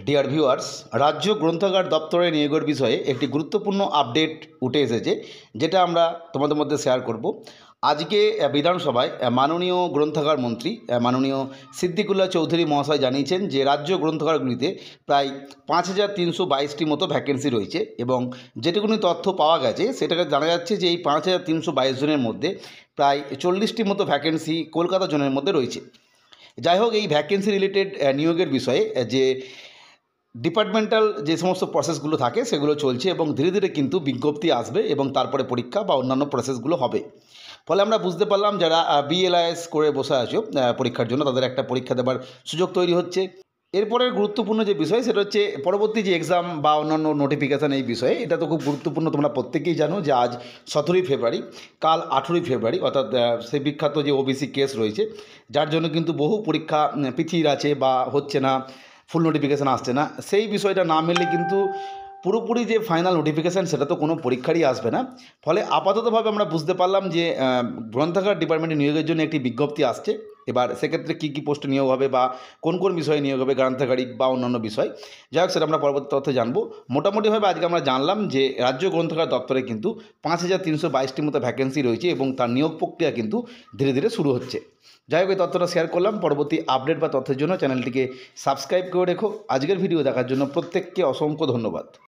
Dear viewers, রাজ্য গ্রন্থাগার দপ্তরে নিয়োগের বিষয়ে একটি গুরুত্বপূর্ণ আপডেট উঠে এসেছে, যেটা আমরা তোমাদের মধ্যে শেয়ার করব। আজকে বিধানসভায় মাননীয় গ্রন্থাগার মন্ত্রী মাননীয় সিদ্দিকুল্লাহ চৌধুরী মহাশয় জানিয়েছেন যে রাজ্য গ্রন্থাগারগুলিতে প্রায় 5322টি মতো ভ্যাকেন্সি রয়েছে এবং যেটুকুনি তথ্য পাওয়া গেছে সেটাকে জানা যাচ্ছে যে এই 5322 জনের মধ্যে প্রায় 40টি মতো ভ্যাকেন্সি কলকাতা জোনের মধ্যে রয়েছে। যাই হোক, এই ভ্যাকেন্সি রিলেটেড নিয়োগের বিষয়ে যে ডিপার্টমেন্টাল যে সমস্ত প্রসেসগুলো থাকে সেগুলো চলছে এবং ধীরে ধীরে কিন্তু বিজ্ঞপ্তি আসবে এবং তারপরে পরীক্ষা বা অন্যান্য প্রসেসগুলো হবে। ফলে আমরা বুঝতে পারলাম যারা বিএলআইএস করে বসে আছো পরীক্ষার জন্য, তাদের একটা পরীক্ষা দেওয়ার সুযোগ তৈরি হচ্ছে। এরপরের গুরুত্বপূর্ণ যে বিষয় সেটা হচ্ছে পরবর্তী যে এক্সাম বা অন্যান্য নোটিফিকেশান। এই বিষয়ে এটা তো খুব গুরুত্বপূর্ণ, তোমরা প্রত্যেকেই জানো যে আজ 17ই ফেব্রুয়ারি, কাল 18ই ফেব্রুয়ারি, অর্থাৎ সেই বিখ্যাত যে ওবিসি কেস রয়েছে, যার জন্য কিন্তু বহু পরীক্ষা পিছিয়ে আছে বা হচ্ছে না, ফুল নোটিফিকেশান আসছে না। সেই বিষয়টা না মিললে কিন্তু পুরোপুরি যে ফাইনাল নোটিফিকেশান সেটা তো কোনো পরীক্ষারই আসবে না। ফলে আপাততভাবে আমরা বুঝতে পারলাম যে গ্রন্থাগার ডিপার্টমেন্টে নিয়োগের জন্য একটি বিজ্ঞপ্তি আসছে। এবার সেক্ষেত্রে কী কী পোস্টে নিয়োগ হবে বা কোন কোন বিষয়ে নিয়োগ হবে, গ্রন্থাগারিক বা অন্যান্য বিষয়, যাই হোক সেটা আমরা পরবর্তী তথ্যে জানবো। মোটামুটিভাবে আজকে আমরা জানলাম যে রাজ্য গ্রন্থাগার দপ্তরে কিন্তু 5322টি মতো ভ্যাকেন্সি রয়েছে এবং তার নিয়োগ প্রক্রিয়া কিন্তু ধীরে ধীরে শুরু হচ্ছে। যাই হোক, এই তথ্যটা শেয়ার করলাম। পরবর্তী আপডেট বা তথ্যের জন্য চ্যানেলটিকে সাবস্ক্রাইব করে রেখো। আজকের ভিডিও দেখার জন্য প্রত্যেককে অসংখ্য ধন্যবাদ।